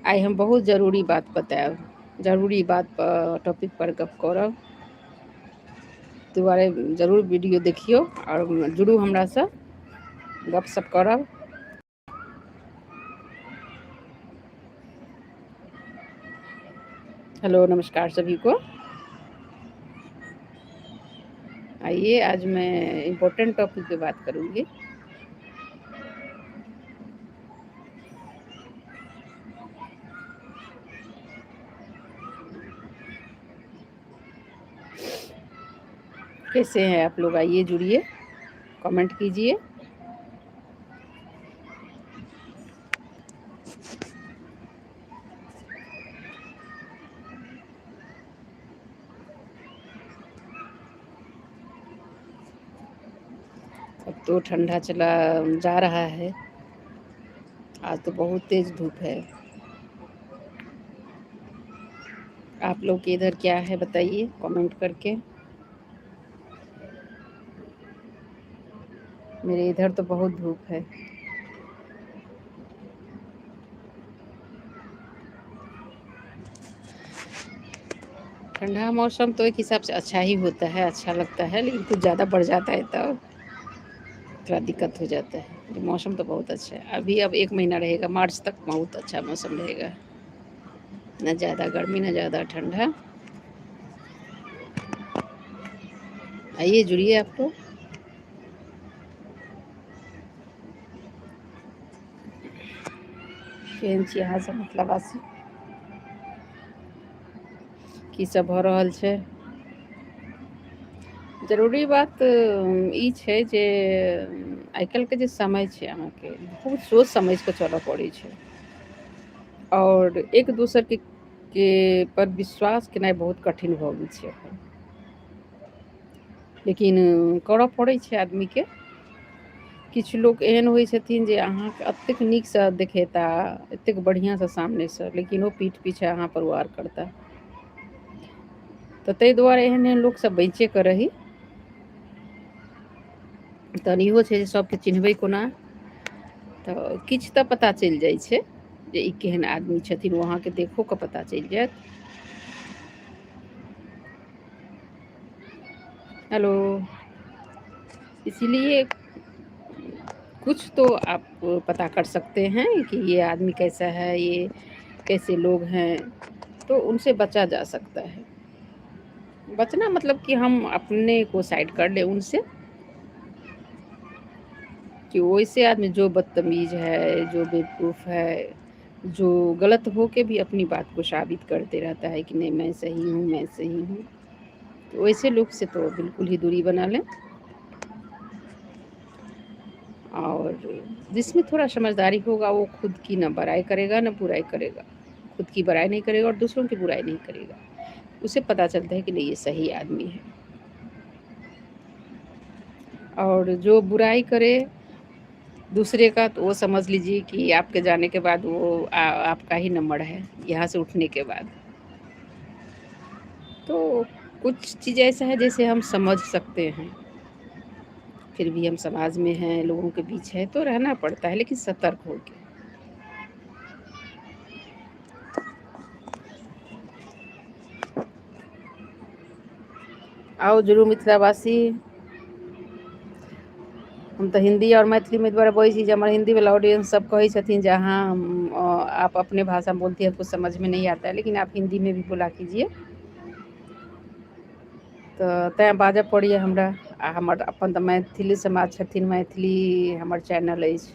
आइ हम बहुत जरूरी बात बतायब, जरूरी बात पर टॉपिक पर गप करब। दुआरे जरूर वीडियो देखियौ और जुड़ू हमरासँ, गपशप करब। हेलो, नमस्कार सभी को। आइए, आज मैं इम्पोर्टेंट टॉपिक पे बात करूँगी। कैसे हैं आप लोग? आइए जुड़िए, कमेंट कीजिए। अब तो ठंडा चला जा रहा है, आज तो बहुत तेज धूप है। आप लोग के इधर क्या है बताइए कमेंट करके। मेरे इधर तो बहुत धूप है। ठंडा मौसम तो एक हिसाब से अच्छा ही होता है, अच्छा लगता है, लेकिन कुछ ज़्यादा बढ़ जाता है तब थोड़ा दिक्कत हो जाता है। मौसम तो बहुत अच्छा है। अभी अब 1 महीना रहेगा, मार्च तक बहुत अच्छा मौसम रहेगा, न ज़्यादा गर्मी न ज़्यादा ठंडा। आइए जुड़िए आप लोग। केहन छी अहाँ सब मिथिलावासी? की सब भऽ रहल छै? जरूरी बात ई छै जे आइ काल्हिके जे समय छै अहाँके, बहुत सोच समझि कऽ चलऽ पड़ै छै और एक दोसर के पर विश्वास केनाइ बहुत कठिन भऽ गेल छै एखन, लेकिन करऽ पड़ै छै आदमीके। किछु लोक एहन होइ छथिन जे अहाँके एतेक नीकसँ देखेता, एतेक बढ़िआँसँ सामनेसँ, लेकिन ओ पीठ पीछे अहाँपर वार करता। तऽ ताहि दुआरे एहन एहन लोकसँ बचि कऽ रही। तहन इहो छै जे सभके चिन्हबै कोना, तऽ किछु तऽ पता चलि जाइ छै जे ई केहन आदमी छथिन, ओ अहाँके देखो कऽ पता चलि जायत। हेलो, इसीलिए कुछ तो आप पता कर सकते हैं कि ये आदमी कैसा है, ये कैसे लोग हैं, तो उनसे बचा जा सकता है। बचना मतलब कि हम अपने को साइड कर लें उनसे, कि वैसे आदमी जो बदतमीज़ है, जो बेवकूफ़ है, जो गलत हो के भी अपनी बात को साबित करते रहता है कि नहीं मैं सही हूँ, मैं सही हूँ, तो वैसे लोग से तो बिल्कुल ही दूरी बना लें। और जिसमें थोड़ा समझदारी होगा वो खुद की ना बड़ाई करेगा ना बुराई करेगा, खुद की बड़ाई नहीं करेगा और दूसरों की बुराई नहीं करेगा। उसे पता चलता है कि नहीं ये सही आदमी है। और जो बुराई करे दूसरे का, तो वो समझ लीजिए कि आपके जाने के बाद वो आपका ही नंबर है, यहाँ से उठने के बाद। तो कुछ चीज़ ऐसा है जैसे हम समझ सकते हैं, फिर भी हम समाज में हैं, लोगों के बीच है, तो रहना पड़ता है, लेकिन सतर्क होके। आओ जरूर मिथिलावासी। हम तो हिंदी और मैथिली में द्वारा बोलै छी, हमारे हिंदी वाला ऑडियंस सब कहे छथिन जे हाँ आप अपने भाषा में बोलती हैं, कुछ समझ में नहीं आता है, लेकिन आप हिंदी में भी बोला कीजिए। तो तैँ बाजऽ पड़ैए हमरा। आ हमर अपन तऽ मैथिली समाज छथिन, मैथिली हमर चैनल अछि,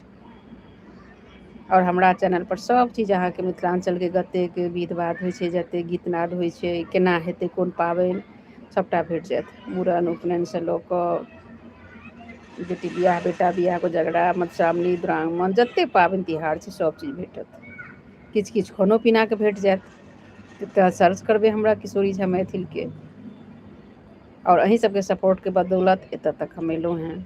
और हमरा चैनल पर सब चीज अहाँके मिथिलाञ्चलके जतेक विध बाध होइ छै, जतेक गीतनाद होइ छै, केना हेतै, कोन पाबनि, सबटा भेट जायत। मूड़न उपनयनसँ लऽ कऽ बेटी बियाह, बेटा बियाह, कोजगरा, मधुश्रावणी, दुरागमन, जतेक पाबनि तिहार छै सब चीज भेटत। किछु किछु खानो पीनाके भेट जायत। तऽ सर्च करबै हमरा किशोरी झा मैथिलके, और अहीं सबके सपोर्टके बदौलत एतऽ तक हम एलहुँ हैं।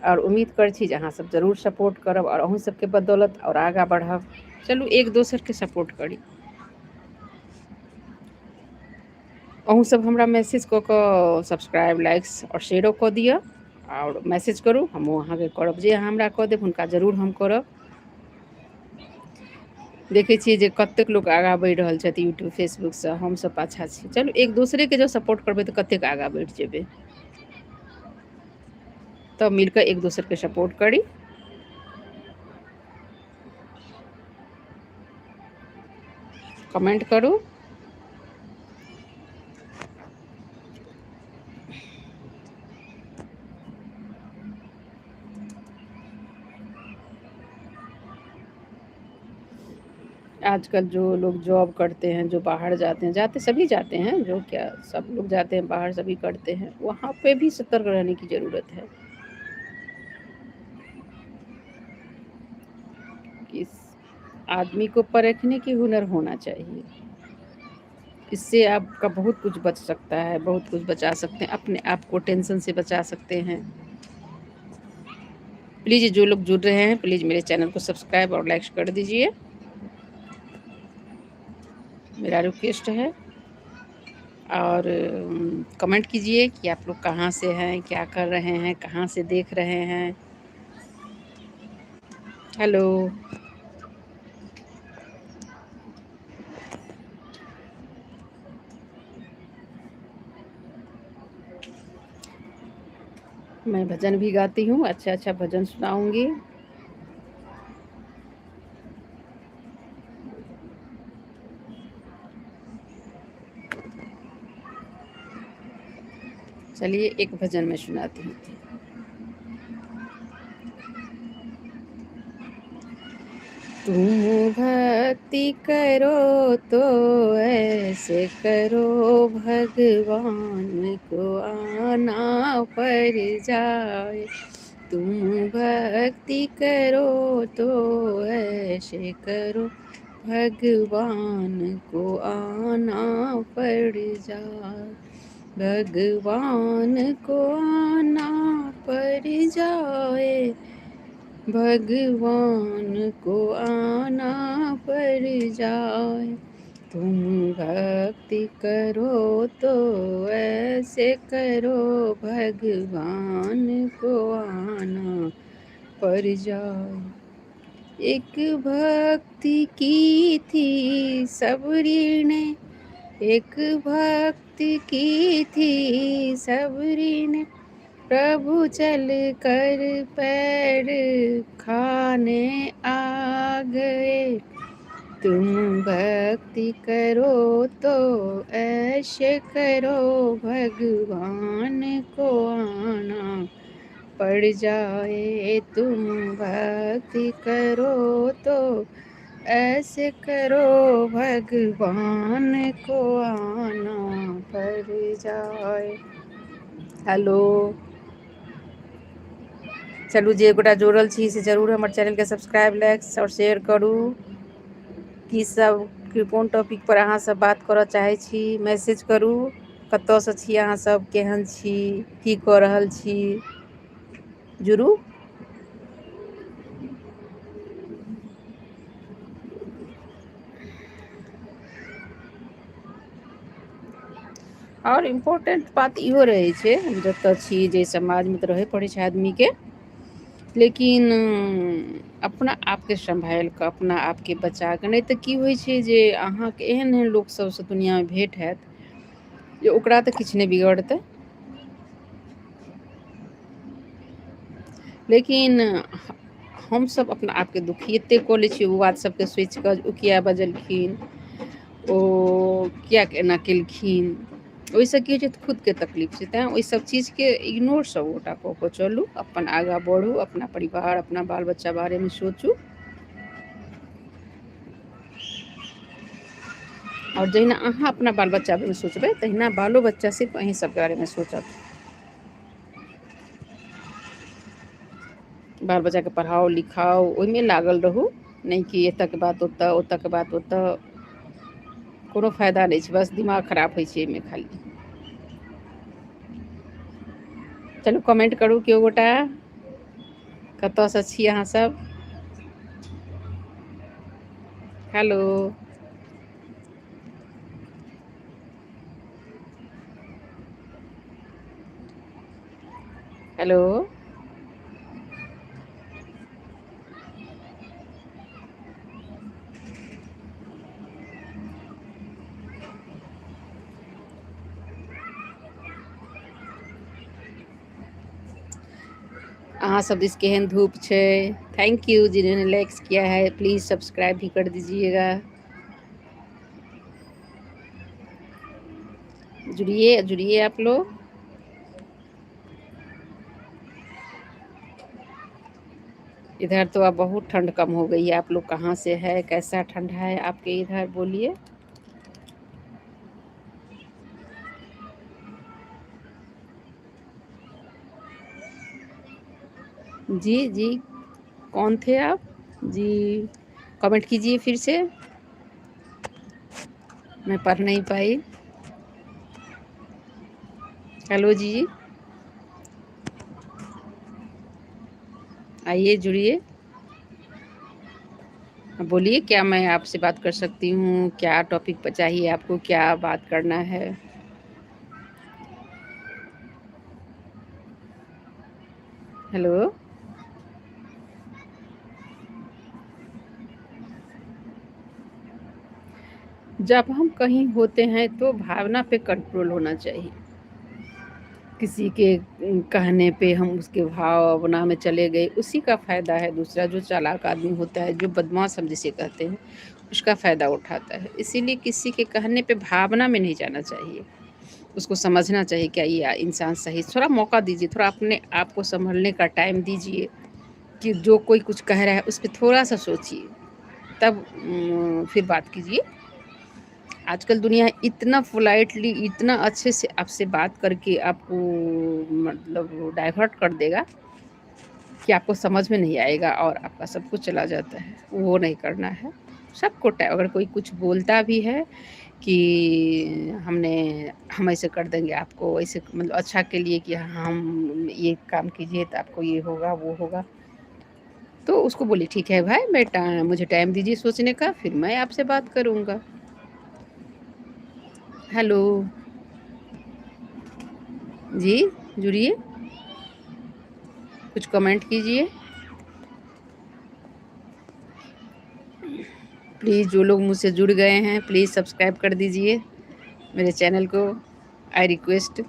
और उम्मीद करै छी जे अहाँ सब जरूर सपोर्ट करब, और अहूँ सबके बदौलत और आगाँ बढ़ब। चलू एक दोसरके सपोर्ट करी। अहूँ सब हमरा मैसेज कऽ कऽ सब्सक्राइब, लाइक्स और शेयरो कऽ दिअ, और मैसेज करू, हमहूँ अहाँके करब। जे अहाँ हमरा कऽ देब हुनका जरूर हम करब। देखै छियै जे कतेक लोक आगाँ बढ़ि रहल छथि यूट्यूब फेसबुकसँ, हमसब पाछाँ छी। चलू एक दोसरेके जँ सपोर्ट करबै तऽ कतेक आगाँ बढ़ि जेबै। तब मिल कऽ एक दोसरके सपोर्ट करी। कमेंट करू। आजकल जो लोग जॉब करते हैं, जो बाहर जाते हैं, जाते सभी जाते हैं, जो क्या सब लोग जाते हैं बाहर, सभी करते हैं, वहाँ पे भी सतर्क रहने की ज़रूरत है कि आदमी को परखने की हुनर होना चाहिए। इससे आपका बहुत कुछ बच सकता है, बहुत कुछ बचा सकते हैं, अपने आप को टेंशन से बचा सकते हैं। प्लीज़ जो लोग जुड़ रहे हैं, प्लीज़ मेरे चैनल को सब्सक्राइब और लाइक कर दीजिए, मेरा रिक्वेस्ट है। और कमेंट कीजिए कि आप लोग कहाँ से हैं, क्या कर रहे हैं, कहाँ से देख रहे हैं। हेलो। मैं भजन भी गाती हूँ, अच्छा-अच्छा भजन सुनाऊँगी। चलिए एक भजन मैं सुनाती हूँ। तुम भक्ति करो तो ऐसे करो भगवान को आना पड़ जाए। तुम भक्ति करो तो ऐसे करो भगवान को आना पड़ जाए। भगवान को आना पड़ जाए। भगवान को आना पड़ जाए। तुम भक्ति करो तो ऐसे करो भगवान को आना पड़ जाए। एक भक्ति की थी सबरी ने, एक भक्ति की थी सबरी ने, प्रभु चल कर पैर खाने आ गए। तुम भक्ति करो तो ऐसे करो भगवान को आना पड़ जाए। तुम भक्ति करो तो ऐसे करो भगवान को आना पड़ जाए। हेलो। चलू जे गोटा जोड़ल छी से जरूर हमर चैनलके सब्सक्राइब, लाइक और शेयर करू। की सब कोन टॉपिक पर अहाँ सब बात करऽ चाहै छी, मैसेज करू। कतऽसँ छी अहाँ सब, केहन छी, की कऽ रहल छी, जुड़ू। और इम्पोर्टेंट बात इहो रहै छै, हम जतऽ छी जे समाजमे तऽ रहै पड़ै छै आदमीके, लेकिन अपना आपके सम्हालि कऽ, अपना आपके बचा कऽ, नहि तऽ की होइ छै जे अहाँके एहन एहन लोक सबसँ दुनिआँमे भेँट हैत जे ओकरा तऽ किछु नहि बिगड़तै, लेकिन हमसब अपना आपके दुखी एतेक कऽ लै छियै ओ बात सबके सोचि कऽ ओ किया बजलखिन, ओ किया एना केलखिन, ओहिसँ की होइ छै खुदके तकलीफ छै। तेँ ओहिसब चीजके इग्नोर सबगोटा कऽ कऽ चलू, अपन आगाँ बढ़ू, अपना परिवार, अपना बाल बच्चा बारेमे सोचू। और जहिना अहाँ अपना बाल बच्चा बारेमे सोचबै तहिना बालो बच्चा सिर्फ अहीँ सबके बारेमे सोचत। बाल बच्चाके पढ़ाउ लिखाउ, ओहिमे लागल रहू, नहि कि एतऽके बात ओतऽ, ओतऽके बात ओतऽ, कोनो फायदा नहि छै, बस दिमाग खराब होइ छै एहिमे खाली। चलू कमेंट करू केओ गोटा, कतऽसँ छी अहाँ सब। हेलो। हेलो। कहाँ सब इसके हैं धूप छे। थैंक यू जिन्होंने लाइक्स किया है, प्लीज़ सब्सक्राइब भी कर दीजिएगा। जुड़िए जुड़िए आप लोग। इधर तो अब बहुत ठंड कम हो गई है। आप लोग कहाँ से है, कैसा ठंड है आपके इधर, बोलिए। जी जी, कौन थे आप जी? कमेंट कीजिए फिर से, मैं पढ़ नहीं पाई। हेलो जी, आइए जुड़िए, बोलिए क्या मैं आपसे बात कर सकती हूँ, क्या टॉपिक पर चाहिए आपको, क्या बात करना है। हेलो। जब हम कहीं होते हैं तो भावना पे कंट्रोल होना चाहिए। किसी के कहने पे हम उसके भावना में चले गए, उसी का फ़ायदा है दूसरा। जो चालाक आदमी होता है, जो बदमाश हम जिसे कहते हैं, उसका फ़ायदा उठाता है। इसीलिए किसी के कहने पे भावना में नहीं जाना चाहिए, उसको समझना चाहिए क्या ये इंसान सही। थोड़ा मौका दीजिए, थोड़ा अपने आप को संभलने का टाइम दीजिए कि जो कोई कुछ कह रहा है उस पर थोड़ा सा सोचिए, तब फिर बात कीजिए। आजकल दुनिया इतना पोलाइटली, इतना अच्छे से आपसे बात करके आपको मतलब डाइवर्ट कर देगा कि आपको समझ में नहीं आएगा और आपका सब कुछ चला जाता है। वो नहीं करना है। सबको अगर कोई कुछ बोलता भी है कि हमने हम ऐसे कर देंगे आपको, ऐसे मतलब अच्छा के लिए कि हम ये काम कीजिए तो आपको ये होगा वो होगा, तो उसको बोलिए ठीक है भाई, मुझे टाइम दीजिए सोचने का, फिर मैं आपसे बात करूँगा। हेलो जी, जुड़िए, कुछ कमेंट कीजिए प्लीज़। जो लोग मुझसे जुड़ गए हैं प्लीज़ सब्सक्राइब कर दीजिए मेरे चैनल को, आई रिक्वेस्ट।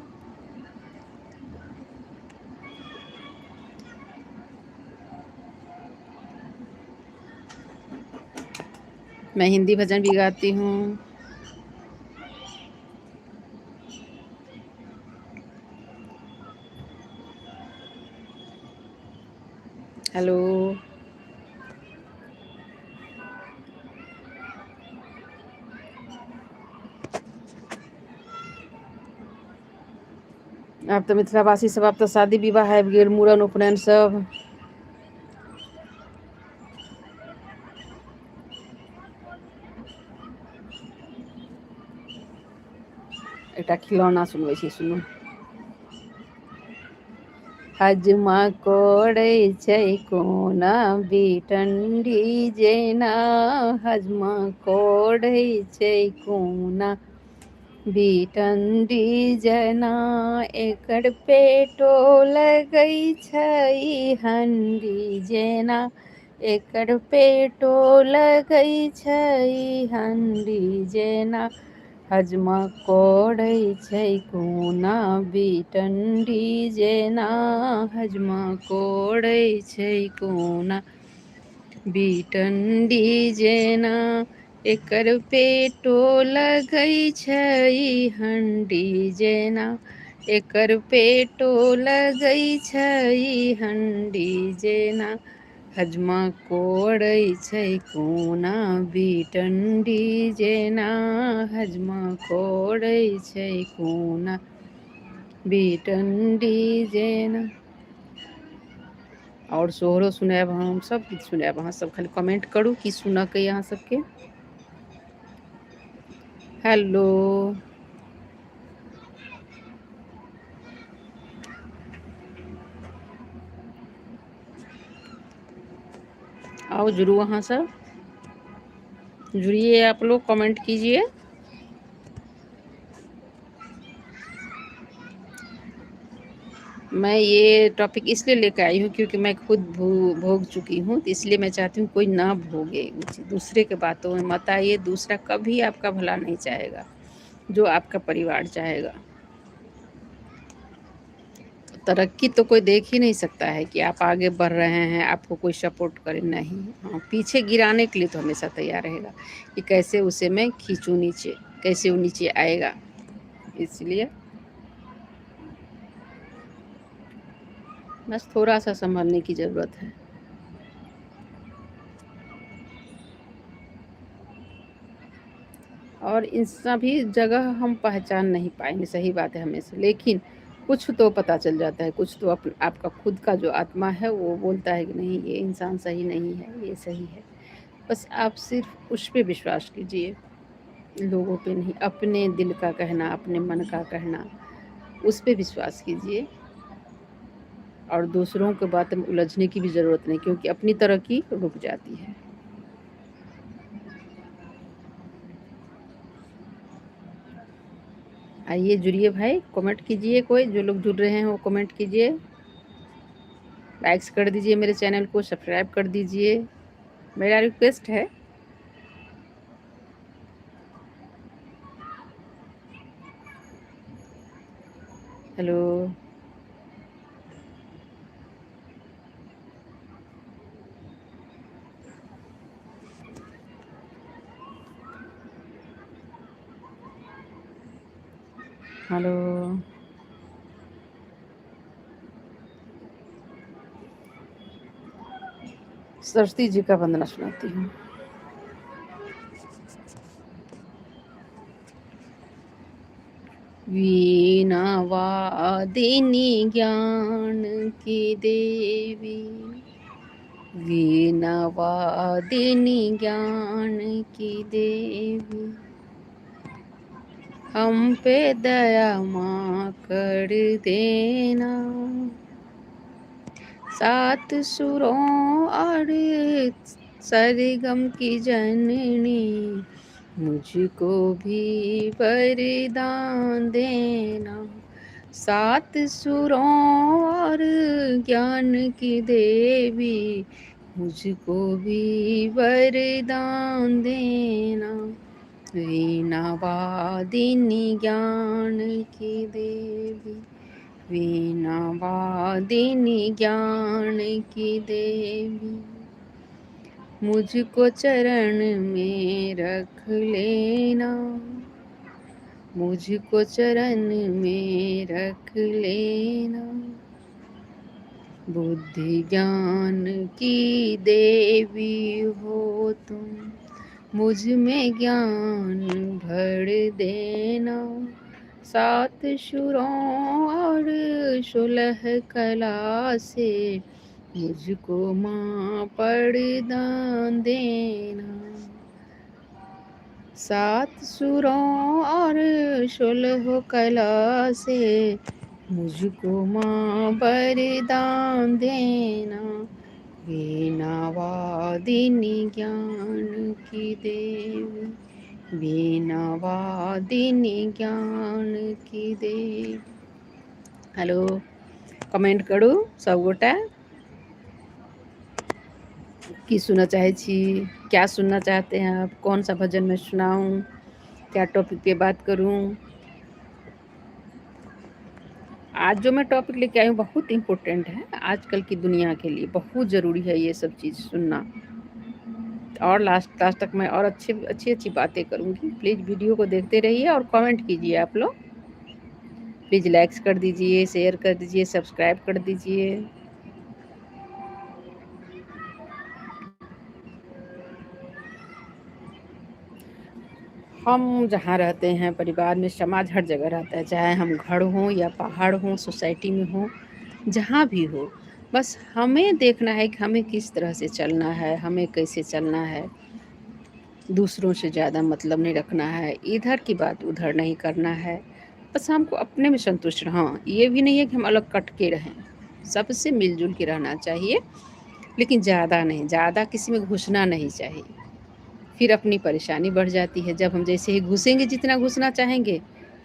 मैं हिंदी भजन भी गाती हूँ। हेलो। आप तो मिथिलावासी सब, आप तो शादी विवाह आबि गेल, मूड़न उपनयन सब। एकटा खिलौना सुनबै छी, सुनू। हजमा कोड़ै छै कोना बिटंडी जेना, हजमा कोड़ै छै कोना बिटंडी जेना, एकर पेटो लगै छै हंडी जेना, एकर पेटो लगै छै हंडी जेना, हजमा कोड़ै छै कोना बिटंडी जेना, हजमा कोड़ै छै कोना बिटंडी जेना, एकर पेटो लगै छै हंडी जेना, एकर पेटो लगै छै हंडी जेना, हजमा कोड़ै छै कोना बिटंडी जेना, हजमा कोड़ै छै कोना बिटंडी जेना। और सोहरो सुनायब, हम सब गीत सुनायब, अहाँ सब खाली कमेंट करू कि सुनऽ अहाँ सबके। हेलो। आओ जुड़ू, अहाँ सब जुड़िए, आप लोग कमेंट कीजिए। मैं ये टॉपिक इसलिए लेकर आई हूँ क्योंकि मैं खुद भोग चुकी हूँ, तो इसलिए मैं चाहती हूँ कोई ना भोगे। दूसरे के बातों में मत आइए, दूसरा कभी आपका भला नहीं चाहेगा जो आपका परिवार चाहेगा। तरक्की तो कोई देख ही नहीं सकता है कि आप आगे बढ़ रहे हैं, आपको कोई सपोर्ट करे, नहीं। हाँ, पीछे गिराने के लिए तो हमेशा तैयार रहेगा कि कैसे उसे मैं खींचूँ नीचे, कैसे वो नीचे आएगा। इसलिए बस थोड़ा-सा सँभलने की ज़रूरत है। और इन सभी जगह हम पहचान नहीं पाएँगे, सही बात है हमें से, लेकिन कुछ तो पता चल जाता है, कुछ तो आपका खुद का जो आत्मा है वो बोलता है कि नहीं, ये इंसान सही नहीं है, ये सही है। बस आप सिर्फ़ उस पे विश्वास कीजिए, लोगों पे नहीं, अपने दिल का कहना, अपने मन का कहना, उस पे विश्वास कीजिए। और दूसरों की बात में उलझने की भी ज़रूरत नहीं, क्योंकि अपनी तरक्की रुक जाती है। आइए जुड़िए भाई, कमेंट कीजिए, कोई जो लोग जुड़ रहे हैं वो कमेंट कीजिए, लाइक्स कर दीजिए, मेरे चैनल को सब्सक्राइब कर दीजिए, मेरा रिक्वेस्ट है। हेलो। हेलो। सरस्वती जी का वंदना सुनाती हूँ। वीणा वादिनी ज्ञान की देवी, वीणा वादिनी ज्ञान की देवी, हम पे दया माँ कर देना, सात सुरों और सरगम की जननी, मुझको भी वरदान देना, सात सुरों और ज्ञान की देवी, मुझको भी वरदान देना, वीणा वादिनी ज्ञान की देवी, वीणा वादिनी ज्ञान की देवी, मुझको चरण में रख लेना, मुझको चरण में रख लेना, बुद्धि ज्ञान की देवी हो तुम, मुझ में ज्ञान भर देना, सात सुरों और 16 कला से मुझको माँ वरदान देना, सात सुरों और 16 कला से मुझको माँ वरदान देना, वीणा वादिनी ज्ञान की देवी, वीणा वादिनी ज्ञान की देवी। हेलो, कमेंट करू सब गोटा की सुनना चाहे छी, क्या सुनना चाहते हैं आप, कौन सा भजन मैं सुनाऊं, क्या टॉपिक पे बात करूं। आज जो मैं टॉपिक लेके आई हूँ बहुत इम्पोर्टेंट है, आजकल की दुनिया के लिए बहुत ज़रूरी है ये सब चीज़ सुनना। और लास्ट लास्ट तक मैं और अच्छी अच्छी बातें करूँगी। प्लीज़ वीडियो को देखते रहिए और कमेंट कीजिए आप लोग। प्लीज़ लाइक्स कर दीजिए, शेयर कर दीजिए, सब्सक्राइब कर दीजिए। हम जहाँ रहते हैं, परिवार में, समाज हर जगह रहता है, चाहे हम घर हों या पहाड़ हों, सोसाइटी में हों, जहाँ भी हो, बस हमें देखना है कि हमें किस तरह से चलना है, हमें कैसे चलना है। दूसरों से ज़्यादा मतलब नहीं रखना है, इधर की बात उधर नहीं करना है, बस हमको अपने में संतुष्ट। हाँ, ये भी नहीं है कि हम अलग कट के रहें, सबसे मिलजुल के रहना चाहिए, लेकिन ज़्यादा नहीं, ज़्यादा किसी में घुसना नहीं चाहिए, फिर अपनी परेशानी बढ़ जाती है। जब हम जैसे ही घुसेंगे, जितना घुसना चाहेंगे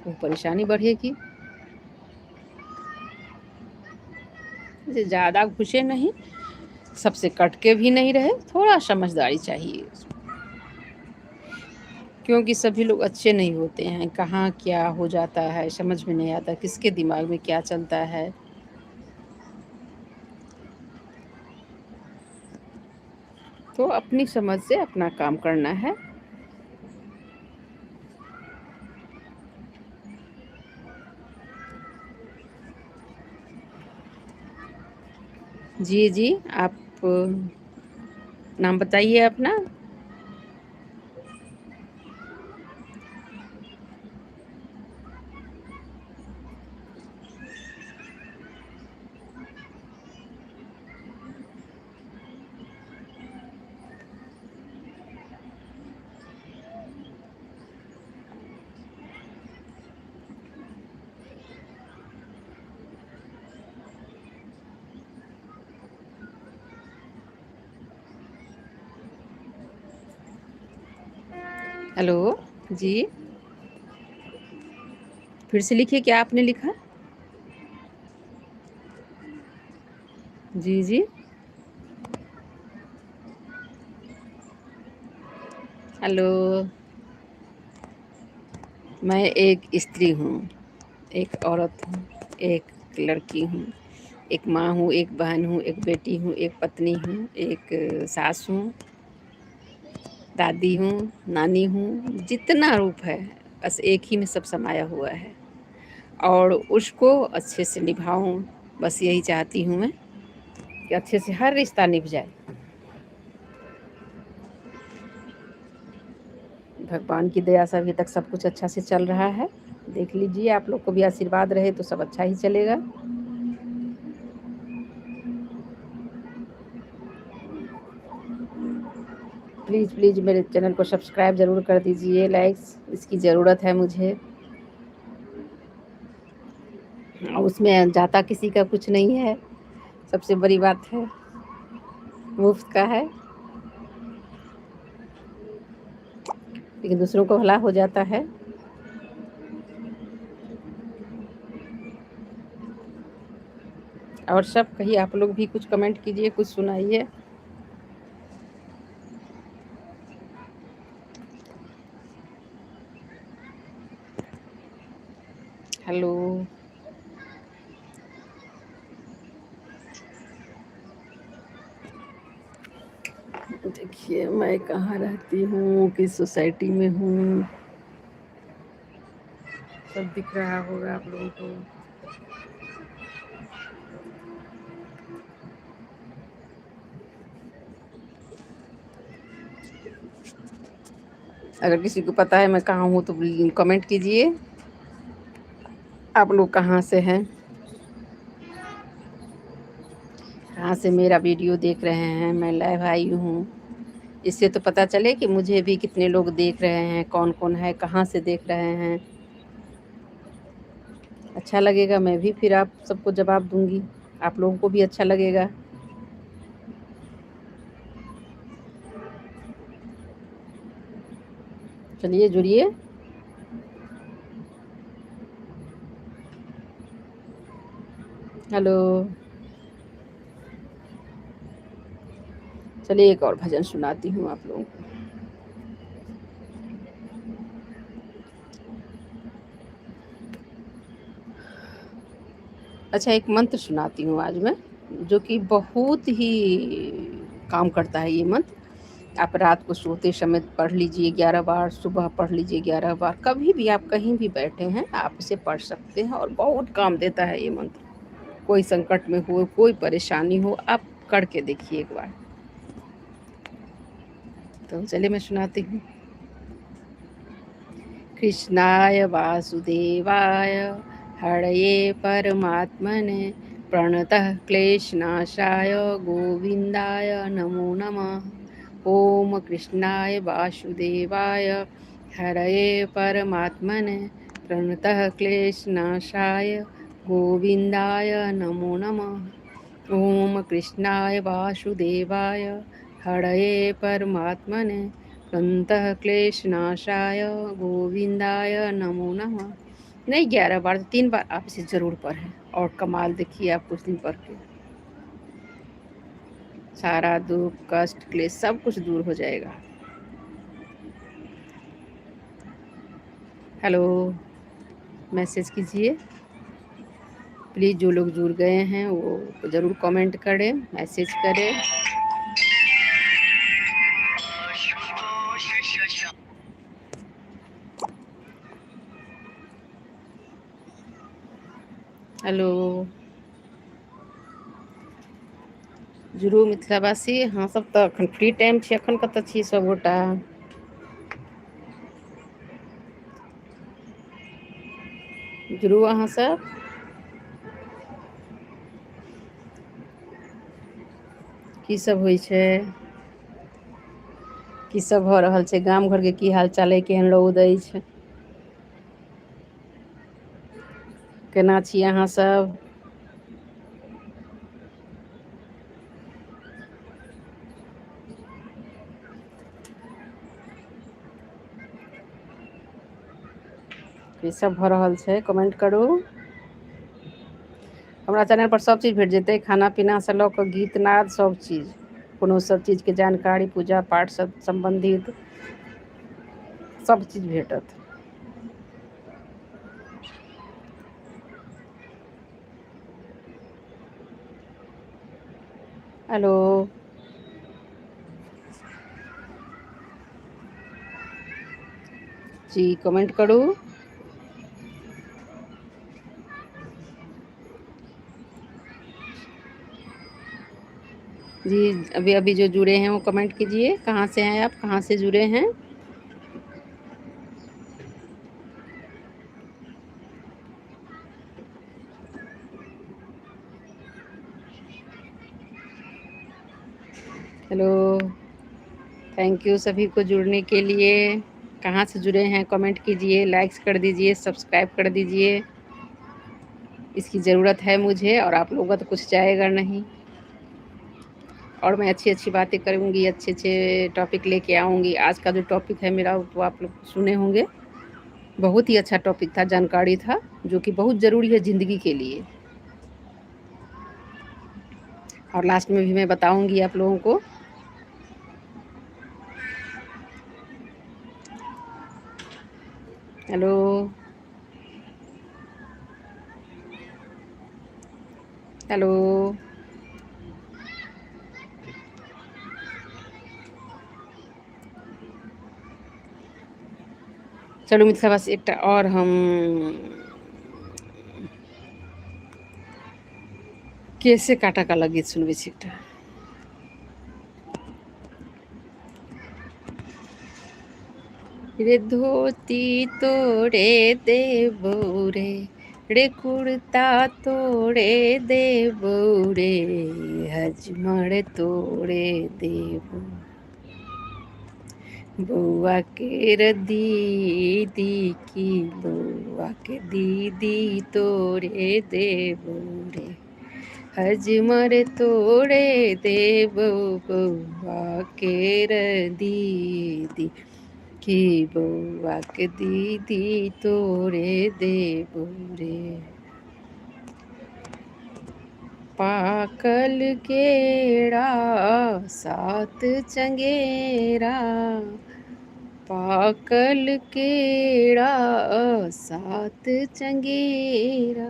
वो परेशानी बढ़ेगी। ज़्यादा घुसे नहीं, सबसे कट के भी नहीं रहे, थोड़ा समझदारी चाहिए, क्योंकि सभी लोग अच्छे नहीं होते हैं। कहाँ क्या हो जाता है समझ में नहीं आता, किसके दिमाग में क्या चलता है। अपनी समझ से अपना काम करना है। जी जी, आप नाम बताइए अपना। हेलो जी, फिर से लिखिए, क्या आपने लिखा? जी जी, हेलो। मैं एक स्त्री हूँ, एक औरत हूँ, एक लड़की हूँ, एक माँ हूँ, एक बहन हूँ, एक बेटी हूँ, एक पत्नी हूँ, एक सास हूँ, दादी हूँ, नानी हूँ। जितना रूप है बस एक ही में सब समाया हुआ है, और उसको अच्छे से निभाऊं, बस यही चाहती हूँ मैं, कि अच्छे से हर रिश्ता निभ जाए। भगवान की दया से अभी तक सब कुछ अच्छा से चल रहा है। देख लीजिए, आप लोग को भी आशीर्वाद रहे तो सब अच्छा ही चलेगा। प्लीज़ प्लीज़ मेरे चैनल को सब्सक्राइब ज़रूर कर दीजिए, लाइक्स इसकी ज़रूरत है मुझे। और उसमें जाता किसी का कुछ नहीं है, सबसे बड़ी बात है, मुफ्त का है, लेकिन दूसरों को भला हो जाता है। और सब कहिए, आप लोग भी कुछ कमेंट कीजिए, कुछ सुनाइए। हेलो। देखिए, मैं कहाँ रहती हूँ, किस सोसाइटी में हूँ, सब दिख रहा होगा आप लोगों को। अगर किसी को पता है मैं कहाँ हूँ तो कमेंट कीजिए। आप लोग कहाँ से हैं, कहाँ से मेरा वीडियो देख रहे हैं। मैं लाइव आई हूँ, इससे तो पता चले कि मुझे भी कितने लोग देख रहे हैं, कौन कौन है, कहाँ से देख रहे हैं। अच्छा लगेगा, मैं भी फिर आप सबको जवाब दूंगी, आप लोगों को भी अच्छा लगेगा। चलिए जुड़िए। हेलो। चलिए एक और भजन सुनाती हूँ आप लोगों को। अच्छा, एक मंत्र सुनाती हूँ आज मैं, जो कि बहुत ही काम करता है ये मंत्र। आप रात को सोते समय पढ़ लीजिए 11 बार, सुबह पढ़ लीजिए 11 बार, कभी भी आप कहीं भी बैठे हैं आप इसे पढ़ सकते हैं, और बहुत काम देता है ये मंत्र। कोई संकट में हो, कोई परेशानी हो, आप करके देखिए एक बार। तो चलिए मैं सुनाती हूँ। कृष्णाय वासुदेवाय हरये परमात्मने प्रणतः क्लेशनाशाय गोविंदाय नमो नमः। ओम कृष्णाय वासुदेवाय हरये परमात्मने प्रणतः क्लेशनाशाय गोविंदाय नमो नमः। ओम कृष्णाय वासुदेवाय हरये परमात्मने प्रणतः क्लेशनाशाय गोविंदाय नमो नमः। नहीं 11 बार, 3 बार आप इसे जरूर पढ़ें, और कमाल देखिए आप कुछ दिन पढ़ के सारा दुख कष्ट क्लेश सब कुछ दूर हो जाएगा। हेलो, मैसेज कीजिए प्लीज़। जो लोग जुड़ गए हैं वो ज़रूर कमेंट करें, मैसेज करें। हेलो जुड़ू मिथिलावासी, अहाँ सब तऽ एखन फ्री टाइम छी, एखन कतऽ छी सब गोटा? जुड़ू अहाँ सब। की सब होइ छै, की सब भऽ रहल छै, गाम घरके की हाल चाल अइ, केहन रौद अछि, केना छी अहाँ सब? की सब भऽ रहल छै, कमेंट करू। हमरा चैनलपर सभचीज भेट जेतै, खाना पीनासँ लऽ कऽ गीत नाद सभचीज, कोनो सब चीजके जानकारी, पूजा पाठसँ सम्बन्धित सभचीज भेटत। हेलो जी कमेंट करू। जी अभी अभी जो जुड़े हैं वो कमेंट कीजिए, कहाँ से हैं आप, कहाँ से जुड़े हैं? हेलो, थैंक यू सभी को जुड़ने के लिए। कहाँ से जुड़े हैं कमेंट कीजिए, लाइक्स कर दीजिए, सब्सक्राइब कर दीजिए, इसकी ज़रूरत है मुझे, और आप लोगों का तो कुछ जाएगा नहीं। और मैं अच्छी अच्छी बातें करूँगी, अच्छे अच्छे टॉपिक लेके आऊँगी। आज का जो टॉपिक है मेरा, तो आप लोग सुने होंगे, बहुत ही अच्छा टॉपिक था, जानकारी था, जो कि बहुत ज़रूरी है ज़िंदगी के लिए। और लास्ट में भी मैं बताऊँगी आप लोगों को। हेलो हेलो चलू मिथिलावासी, एकटा और हम केसे काटा काला गीत सुनबै छी एकटा। रे धोती तोड़े देबो रे कुर्ता तोड़े देबो रे, हजमर तोड़े देबो, बौआ के दीदी की बौआ के दीदी तोड़े देबो रे, हजमर तोड़े देबो, बौआ के दीदी की बौआ के दीदी तोड़े देबो रे। पाकल केरा सात चंगेरा, पाकल केरा सात चंगेरा,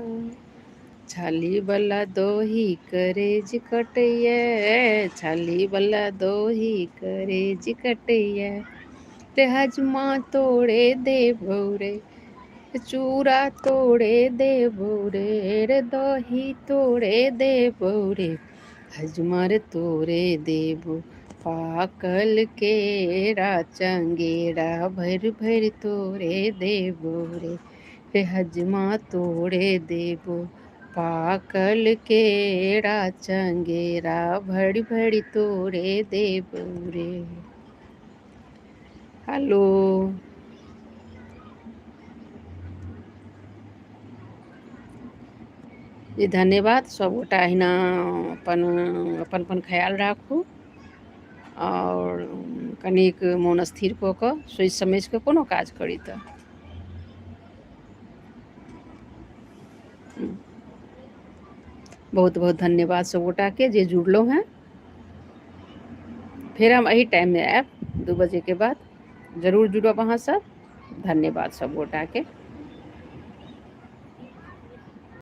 छाली वाला दोही करेज कटैया, छाली वाला दोही करेज कटैया, रे हजमा तोड़े देबो रे, चूड़ा तोड़े देबो रे दही तोड़े देबो रे, हजमर तोड़े देबो, पाकल केरा चंगेरा भर भर तोड़े देबो रे हजमा तोड़े देबो, पाकल केरा चंगेरा भर भर तोड़े देबो रे। हेलो जी धन्यवाद। सबगोटा अहिना अपन अपन अपन ख्याल राखू, और कनिक मोन स्थिर कऽ कऽ सोचि समझि कऽ कोनो काज करी। तऽ बहुत बहुत धन्यवाद सब गोटाके जे जुड़लहुँ हैं। फिर हम एही टाइममे आएब 2 बजेके बाद, जरूर जुड़ब अहाँ सब। धन्यवाद सब गोटाके।